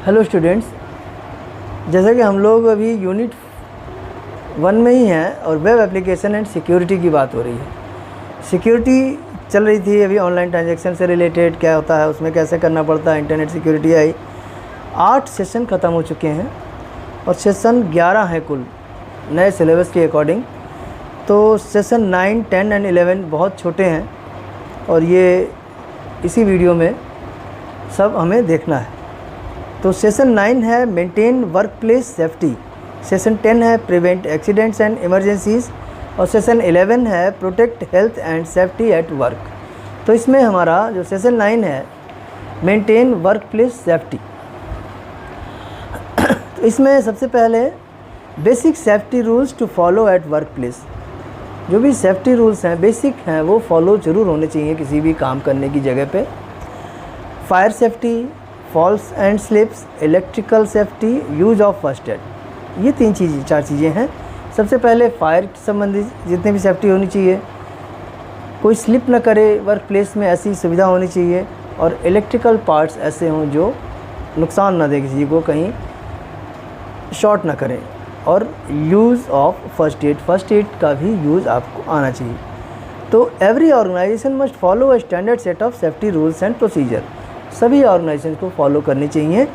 Hello students, जैसे कि हम लोग अभी यूनिट 1 में ही हैं और वेब एप्लीकेशन एंड सिक्योरिटी की बात हो रही है। सिक्योरिटी चल रही थी अभी, ऑनलाइन ट्रांजैक्शन से रिलेटेड क्या होता है, उसमें कैसे करना पड़ता है, इंटरनेट सिक्योरिटी आई। 8 सेशन ख़त्म हो चुके हैं और सेशन 11 हैं कुल नए सिलेबस के अकॉर्डिंग। तो सेशन 9, 10 एंड 11 बहुत छोटे हैं और ये इसी वीडियो में सब हमें देखना है। तो सेशन 9 है maintain work place safety, session 10 है प्रिवेंट एक्सीडेंट्स एंड इमरजेंसीज और सेशन 11 है protect health and safety at work. तो इसमें हमारा जो सेशन 9 है मेंटेन वर्क प्लेस सेफ्टी, तो इसमें सबसे पहले basic safety rules to follow at work place. जो भी सेफ्टी रूल्स हैं बेसिक हैं वो फॉलो ज़रूर होने चाहिए किसी भी काम करने की जगह पे। Fire safety, falls and slips, electrical safety, use of first aid, ये 4 चीज़ें हैं। सबसे पहले फायर संबंधित जितनी भी सेफ्टी होनी चाहिए, कोई स्लिप ना करे वर्क प्लेस में, ऐसी सुविधा होनी चाहिए। और इलेक्ट्रिकल पार्ट्स ऐसे हों जो नुकसान ना दे किसी को, कहीं शॉर्ट ना करें। और यूज़ ऑफ फर्स्ट एड का भी यूज़ आपको आना चाहिए। तो every organisation must follow a standard set of safety rules and procedure. सभी ऑर्गेनाइजेशन को फॉलो करनी चाहिए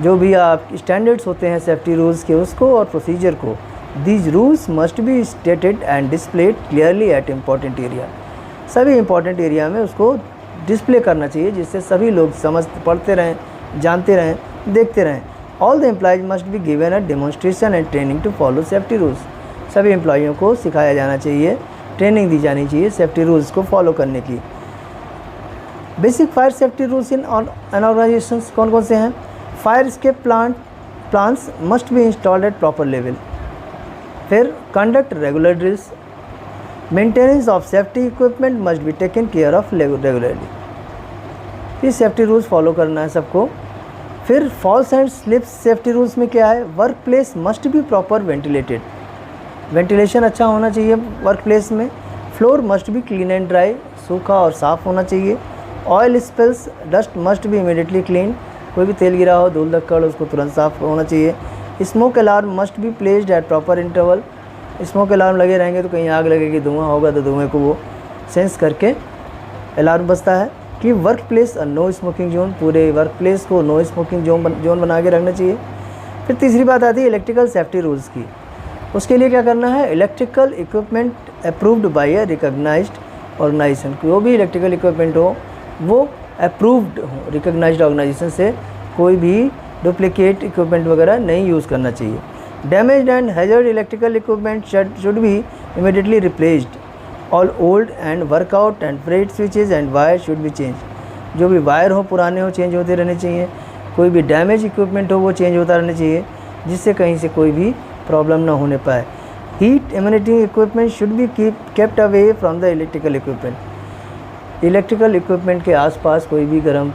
जो भी आप स्टैंडर्ड्स होते हैं सेफ्टी रूल्स के, उसको और प्रोसीजर को। These rules must be stated and displayed clearly at important area. सभी इंपॉर्टेंट एरिया में उसको डिस्प्ले करना चाहिए जिससे सभी लोग पढ़ते रहें, जानते रहें, देखते रहें। All the employees must be given a demonstration and training to follow safety rules. सभी एम्प्लॉयों को सिखाया जाना चाहिए, ट्रेनिंग दी जानी चाहिए सेफ्टी रूल्स को फॉलो करने की। Basic fire safety rules in an organisation कौन कौन से हैं? Fire escape plans must be installed at proper level. फिर conduct regular drills, maintenance of safety equipment must be taken care of regularly. ये safety rules follow करना है सबको। फिर falls and slips safety rules में क्या है? Work place must be proper ventilated, ventilation अच्छा होना चाहिए वर्क प्लेस में। Floor must B clean and dry, सूखा और साफ़ होना चाहिए। Oil spills dust must be immediately clean, कोई भी तेल गिरा हो, धूल धक्कड़, उसको तुरंत साफ होना चाहिए। Smoke alarm must be placed at proper interval. Smoke alarm लगे रहेंगे तो कहीं आग लगेगी, धुआं होगा तो धुएँ को वो सेंस करके अलार्म बजता है। कि work place no smoking zone, पूरे वर्क प्लेस को नो स्मोकिंग जोन बना के रखना चाहिए। फिर तीसरी बात आती है इलेक्ट्रिकल सेफ्टी रूल्स की। उसके लिए क्या करना है? Electrical equipment approved by a recognised organisation. कोई भी इलेक्ट्रिकल इक्विपमेंट हो वो अप्रूव्ड हो रिकॉग्नाइज्ड ऑर्गेनाइजेशन से, कोई भी डुप्लीकेट इक्विपमेंट वगैरह नहीं यूज़ करना चाहिए। Damaged and hazard electrical equipment should be immediately replaced. All old and workout and frayed switches and wire should be change. जो भी वायर हो पुराने हो चेंज होते रहने चाहिए। कोई भी डैमेज इक्विपमेंट हो वो चेंज होता रहना चाहिए जिससे कहीं से कोई भी प्रॉब्लम ना होने पाए। Heat emitting equipment should be kept away from the electrical equipment. Electrical equipment के आसपास कोई भी गर्म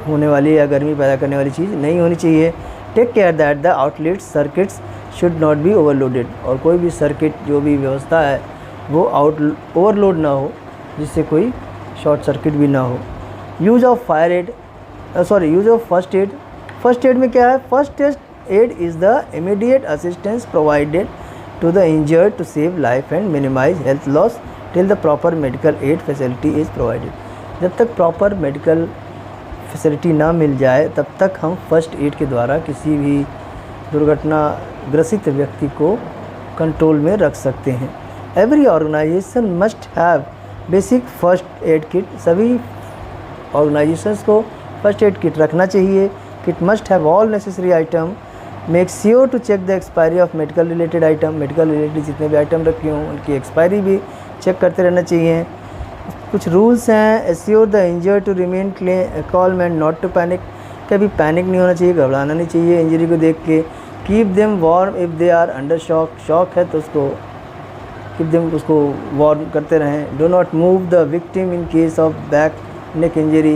होने वाली या गर्मी पैदा करने वाली चीज़ नहीं होनी चाहिए। Take care that the outlets circuits should not be overloaded, और कोई भी सर्किट जो भी व्यवस्था है वो ओवरलोड ना हो जिससे कोई शॉर्ट सर्किट भी ना हो। Use of use of first add. First aid में क्या है? First aid is the immediate assistance provided to the injured to save life and minimize health loss till the proper medical aid facility is provided। जब तक proper medical facility ना मिल जाए तब तक हम फर्स्ट एड के द्वारा किसी भी दुर्घटना ग्रसित व्यक्ति को कंट्रोल में रख सकते हैं। Every organisation must have basic first aid kit. सभी ऑर्गेनाइजेशंस को फर्स्ट एड किट रखना चाहिए। Kit must have all necessary item. Make sure to check the expiry of medical related item. Medical related जितने भी आइटम रखे हों उनकी expiry भी चेक करते रहना चाहिए। कुछ रूल्स हैं। Assure the injured to remain calm and not to panic. कभी पैनिक नहीं होना चाहिए, घबराना नहीं चाहिए इंजरी को देख के। Keep them warm if they are under shock. Shock है तो उसको वार्म करते रहें। Do not move the victim in case of back neck injury.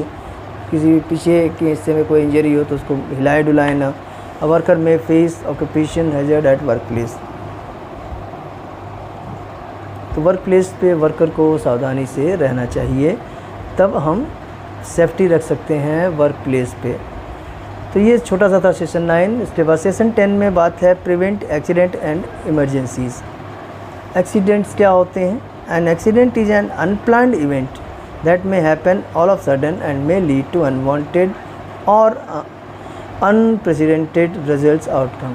किसी भी पीछे के हिस्से में कोई इंजरी हो तो उसको हिलाए डुलाए ना। A worker may face occupation hazard at workplace। तो वर्क प्लेस पे वर्कर को सावधानी से रहना चाहिए, तब हम सेफ्टी रख सकते हैं वर्क प्लेस पे। तो ये छोटा सा था सेशन 9। इसके बाद सेशन 10 में बात है prevent accident and emergencies. Accidents क्या होते हैं? An accident is an unplanned event that may happen all of sudden and may lead to unwanted और अनप्रेसिडेंटेड रिजल्ट्स आउटकम।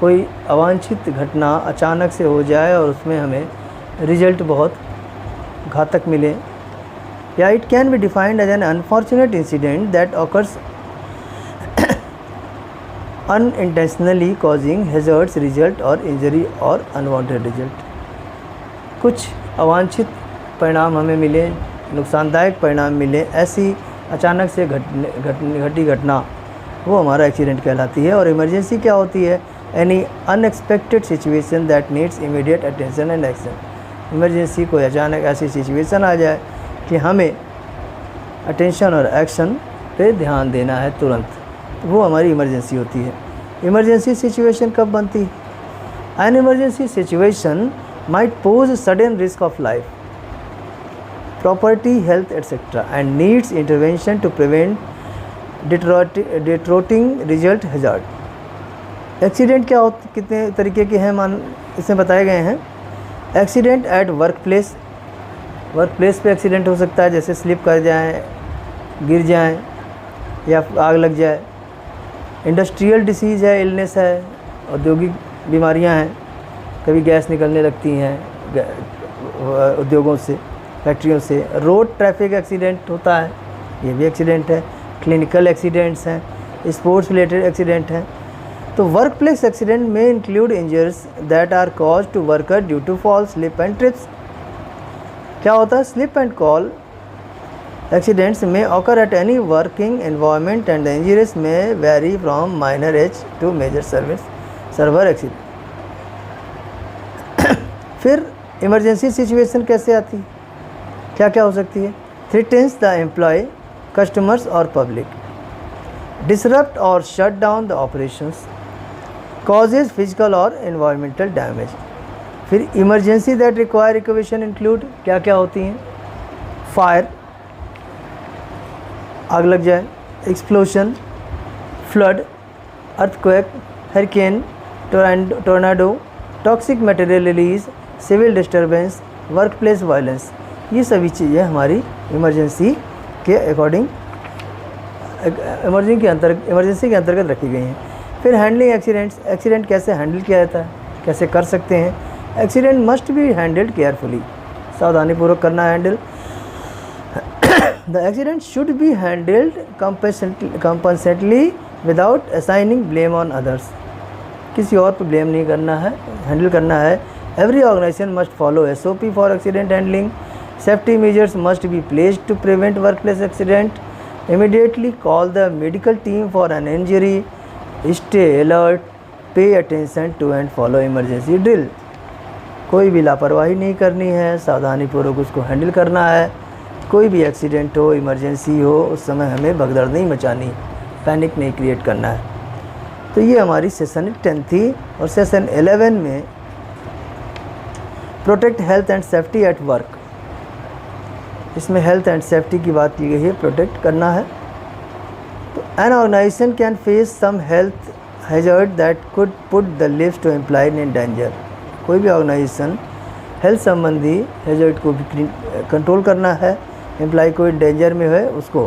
कोई अवांछित घटना अचानक से हो जाए और उसमें हमें रिजल्ट बहुत घातक मिले। या it can be defined as an unfortunate incident that occurs unintentionally causing hazards result और इंजरी और अनवांटेड रिजल्ट। कुछ अवांछित परिणाम हमें मिले, नुकसानदायक परिणाम मिले, ऐसी अचानक से घटी घटना वो हमारा एक्सीडेंट कहलाती है। और इमरजेंसी क्या होती है? Any unexpected situation that needs immediate attention and action. Emergency कोई अचानक ऐसी सिचुएशन आ जाए कि हमें अटेंशन और एक्शन पे ध्यान देना है तुरंत, वो हमारी इमरजेंसी होती है। इमरजेंसी सिचुएशन कब बनती है? An emergency situation might pose sudden risk of life, property, health etcetera and needs intervention to prevent deteriorating result hazard. Accident क्या होते, कितने तरीके के हैं इसमें बताए गए हैं। Accident at work place, work place पे एक्सीडेंट हो सकता है, जैसे स्लिप कर जाएं, गिर जाएं या आग लग जाए। इंडस्ट्रियल डिसीज़ है, इलनेस है, औद्योगिक बीमारियां हैं, कभी गैस निकलने लगती हैं उद्योगों से, फैक्ट्रियों से। रोड ट्रैफिक एक्सीडेंट होता है, ये भी एक्सीडेंट है। क्लिनिकल एक्सीडेंट्स हैं, स्पोर्ट्स रिलेटेड एक्सीडेंट हैं। तो वर्क प्लेस एक्सीडेंट में include injuries that are cause to worker due to fall, slip and trips. क्या होता है? Slip and call accidents may occur at any working environment and the injuries may vary from minor age to major server accident। फिर emergency situation कैसे आती है? क्या क्या हो सकती है? threatens the employee, customers और public, disrupt or shut down the operations, causes physical और environmental damage। फिर emergency that require equation include क्या क्या होती हैं? फायर, आग लग जाए, explosion, flood, earthquake, hurricane, tornado, toxic material release, civil disturbance, work place violence. ये सभी चीज़ें हमारी इमरजेंसी के अकॉर्डिंग इमरजेंसी के अंतर्गत रखी गई हैं। फिर हैंडलिंग एक्सीडेंट्स, एक्सीडेंट कैसे हैंडल किया जाता है, कैसे कर सकते हैं? Accident must be handled carefully, सावधानीपूर्वक करना है handle. The accident should be handled compassionately without assigning blame on others। किसी और पर ब्लेम नहीं करना है, हैंडल करना है। Every organization must follow SOP for accident handling। Safety measures must be placed to prevent workplace accident। Immediately call the medical team for an injury। Stay alert, pay attention to and follow emergency drill। कोई भी लापरवाही नहीं करनी है, सावधानीपूर्वक उसको handle करना है। कोई भी एक्सीडेंट हो, इमरजेंसी हो, उस समय हमें भगदड़ नहीं मचानी, पैनिक नहीं क्रिएट करना है। तो ये हमारी सेशन 10 थी। और सेशन 11 में protect health and safety at work, इसमें हेल्थ एंड सेफ्टी की बात की गई है, प्रोटेक्ट करना है। तो an organisation can face some health hazard that could put the lives to employ in danger. कोई भी ऑर्गेनाइजेशन हेल्थ संबंधी हैजर्ड को भी कंट्रोल करना है, एम्प्लॉय को डेंजर में है उसको।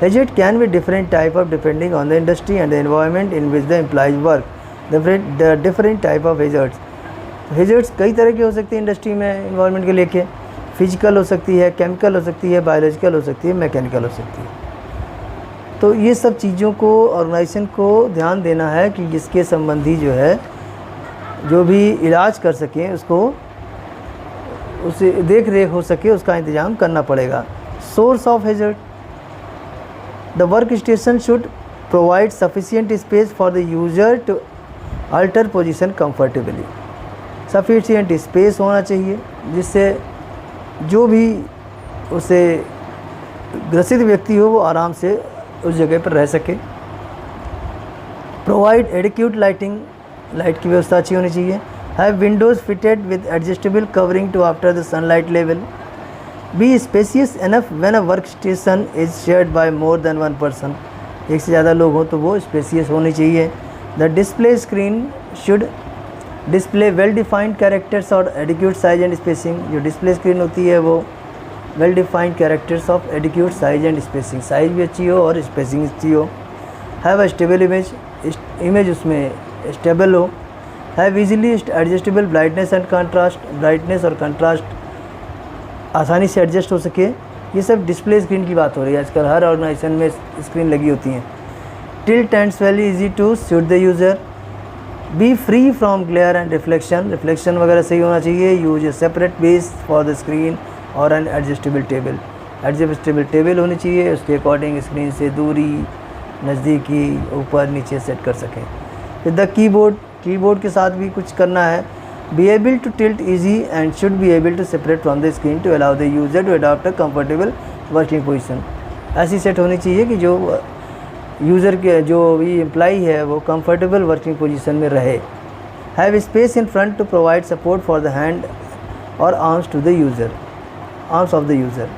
Hazard can be different type of depending on the industry and the environment in which the employees work. Different type of hazards, hazards कई तरह की हो सकती है इंडस्ट्री में, एनवायरनमेंट के लेके। फिजिकल हो सकती है, केमिकल हो सकती है, बायोलॉजिकल हो सकती है, मैकेनिकल हो सकती है। तो ये सब चीज़ों को ऑर्गेनाइजेशन को ध्यान देना है कि जिसके संबंधी जो है, जो भी इलाज कर सकें, उसको उसे देख रेख हो सके, उसका इंतज़ाम करना पड़ेगा। Source of hazard, the work station should provide sufficient space for the user to alter position comfortably. Sufficient space होना चाहिए जिससे जो भी उसे ग्रसित व्यक्ति हो वो आराम से उस जगह पर रह सके। प्रोवाइड एडिक्यूट लाइटिंग, लाइट की व्यवस्था अच्छी होनी चाहिए। Have windows fitted with adjustable covering to after the sunlight level. Be spacious enough when a work station is shared by more than one person. एक से ज़्यादा लोग हों तो वो स्पेसियस होनी चाहिए। The display screen should display well defined characters और एडिक्यूट साइज एंड स्पेसिंग। जो डिस्प्ले स्क्रीन होती है वो well defined characters of adequate size and spacing, size भी अच्छी हो और स्पेसिंग अच्छी हो। Have a stable image, image उसमें स्टेबल हो। Have easily adjustable brightness and contrast, brightness और कंट्रास्ट आसानी से एडजस्ट हो सके। ये सब डिस्प्ले स्क्रीन की बात हो रही है, आजकल हर ऑर्गेनाइजेशन में स्क्रीन लगी होती हैं। Tilt and very easy to suit the user. Be free from glare and reflection, reflection वगैरह सही होना चाहिए। Use a separate base for the screen और an adjustable table, adjustable table होनी चाहिए, उसके अकॉर्डिंग स्क्रीन से दूरी, नज़दीकी, ऊपर नीचे सेट कर सकें। फिर द कीबोर्ड, कीबोर्ड के साथ भी कुछ करना है। Be able to tilt easy and should be able to separate from the screen to allow the user to adopt a comfortable working position. ऐसी सेट होनी चाहिए कि जो यूज़र के जो भी एम्प्लॉई है वो कंफर्टेबल वर्किंग पोजीशन में रहे। Have space in front to provide support for the hand और arms to the user, arms of the user.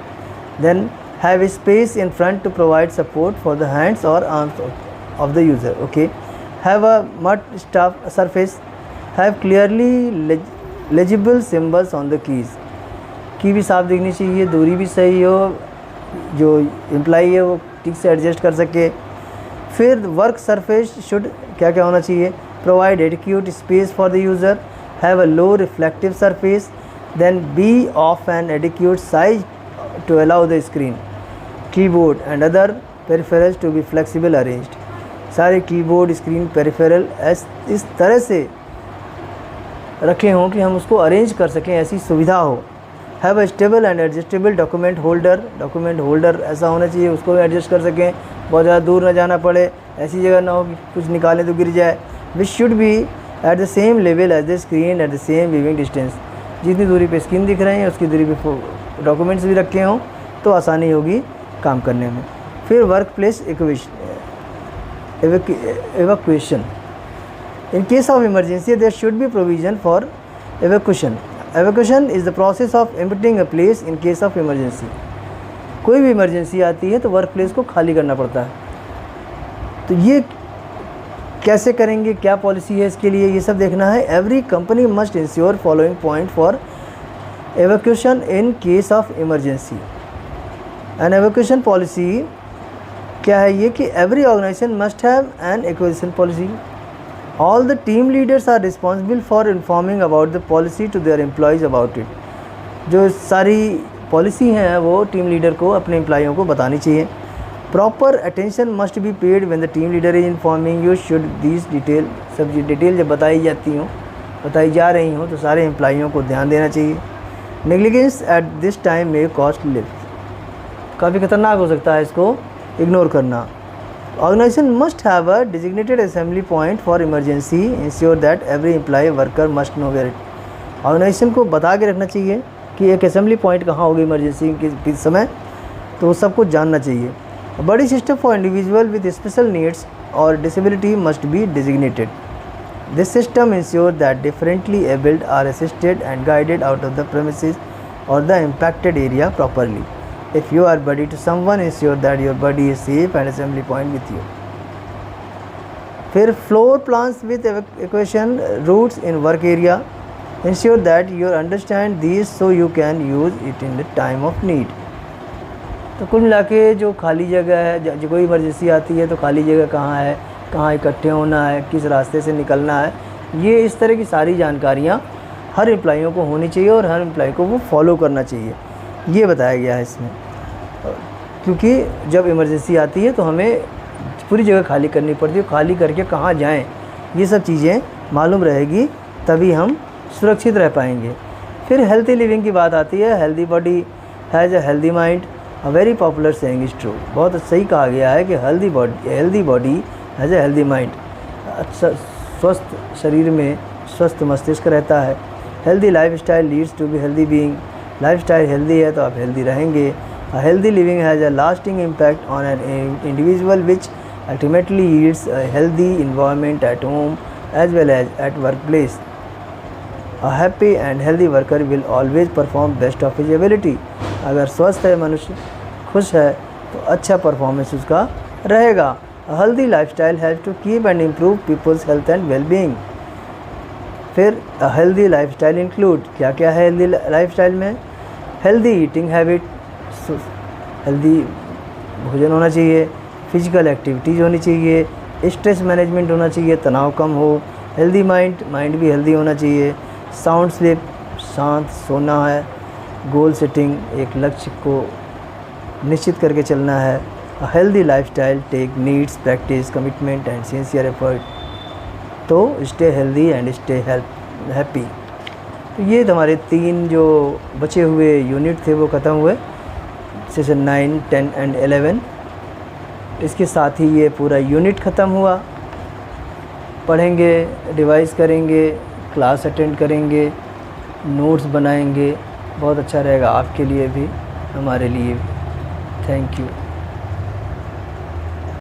Then have space in front to provide support for the hands और arms of the user. Okay. Have a mud stuff surface, have clearly legible symbols on the keys, की भी साफ दिखनी चाहिए, दूरी भी सही हो, जो एम्प्लॉई है वो ठीक से एडजस्ट कर सके। फिर वर्क सरफेस शुड क्या क्या होना चाहिए, provide adequate space for the user, have a low reflective surface, then be of an adequate size to allow the screen, keyboard and other peripherals to be flexible arranged. सारे keyboard, screen, peripheral इस तरह से रखे हों कि हम उसको arrange कर सकें, ऐसी सुविधा हो। Have a stable and adjustable document holder, document holder ऐसा होना चाहिए उसको भी एडजस्ट कर सकें, बहुत ज़्यादा दूर ना जाना पड़े, ऐसी जगह ना हो कि कुछ निकालें तो गिर जाए। Which should be at the same level as the screen at the same viewing distance, जितनी दूरी पे स्क्रीन दिख रहे हैं उसकी दूरी पे डॉक्यूमेंट्स भी रखे हों तो आसानी होगी काम करने में। फिर work place evacuation. In case of emergency, there should be provision for evacuation. Evacuation is the process of emptying a place in case of emergency. कोई भी इमरजेंसी आती है तो वर्क प्लेस को खाली करना पड़ता है। तो ये कैसे करेंगे, क्या पॉलिसी है इसके लिए, ये सब देखना है। Every company must ensure following point for evacuation in case of emergency. An evacuation policy क्या है ये कि every organization must have an evacuation policy. All the team leaders are responsible for informing about the policy to their employees about it. जो सारी policy हैं वो team leader को अपने एम्प्लॉइयों को बतानी चाहिए। Proper attention must be paid when the team leader is informing you should this detail, सब डिटेल जब बताई जा रही हों तो सारे एम्प्लॉइयों को ध्यान देना चाहिए। नेग्लिजेंस एट दिस टाइम में कॉस्ट लिव, काफ़ी खतरनाक हो सकता है इसको इग्नोर करना। Organisation must have a designated assembly point for emergency, ensure that every employ worker must know where it. Organisation को बता के रखना चाहिए कि एक असेंबली पॉइंट कहाँ होगी इमरजेंसी के समय, तो वो सबको जानना चाहिए। Buddy system for individual with special needs और disability must be designated. This system ensure that differently abled are assisted and guided out of the premises और the impacted area properly. If you are buddy to someone, ensure that your buddy is safe and assembly point with you. फिर floor plans with evacuation routes in work area. Ensure that you understand these so you can use it in the time of need. तो कुल मिला के जो खाली जगह है, जो कोई इमरजेंसी आती है तो खाली जगह कहाँ है, कहाँ इकट्ठे होना है, किस रास्ते से निकलना है, ये इस तरह की सारी जानकारियाँ हर एम्प्लॉइयों को होनी चाहिए और हर एम्प्लॉय को वो फॉलो करना चाहिए, ये बताया गया है इसमें। क्योंकि जब इमरजेंसी आती है तो हमें पूरी जगह खाली करनी पड़ती है, खाली करके कहाँ जाएं, ये सब चीज़ें मालूम रहेगी तभी हम सुरक्षित रह पाएंगे। फिर हेल्थी लिविंग की बात आती है। Healthy body has a healthy mind, a very popular saying is true. बहुत सही कहा गया है कि healthy body has a healthy mind. अच्छा स्वस्थ शरीर में स्वस्थ मस्तिष्क रहता है। Healthy life style leads to be healthy being. Life style healthy है तो आप हेल्दी रहेंगे। A healthy living has a lasting impact on an individual which ultimately yields a healthy environment at home as well as at workplace. A happy and healthy worker will always perform best of his ability. अगर स्वस्थ है मनुष्य, खुश है तो अच्छा performance उसका रहेगा। A healthy lifestyle helps to keep and improve people's health and well-being. फिर a healthy lifestyle include, क्या क्या है healthy lifestyle में? Healthy eating habit, healthy भोजन होना चाहिए, फिजिकल एक्टिविटीज़ होनी चाहिए, स्ट्रेस मैनेजमेंट होना चाहिए, तनाव कम हो, हेल्दी माइंड भी हेल्दी होना चाहिए, साउंड स्लीप, शांत सोना है, गोल सेटिंग, एक लक्ष्य को निश्चित करके चलना है। A healthy lifestyle take needs practice commitment and sincere effort. तो stay healthy and stay happy. तो ये हमारे 3 जो बचे हुए यूनिट थे वो ख़त्म हुए, सेशन 9, 10 एंड 11। इसके साथ ही ये पूरा यूनिट ख़त्म हुआ। पढ़ेंगे, रिवाइज़ करेंगे, क्लास अटेंड करेंगे, नोट्स बनाएंगे, बहुत अच्छा रहेगा आपके लिए भी, हमारे लिए भी। Thank you.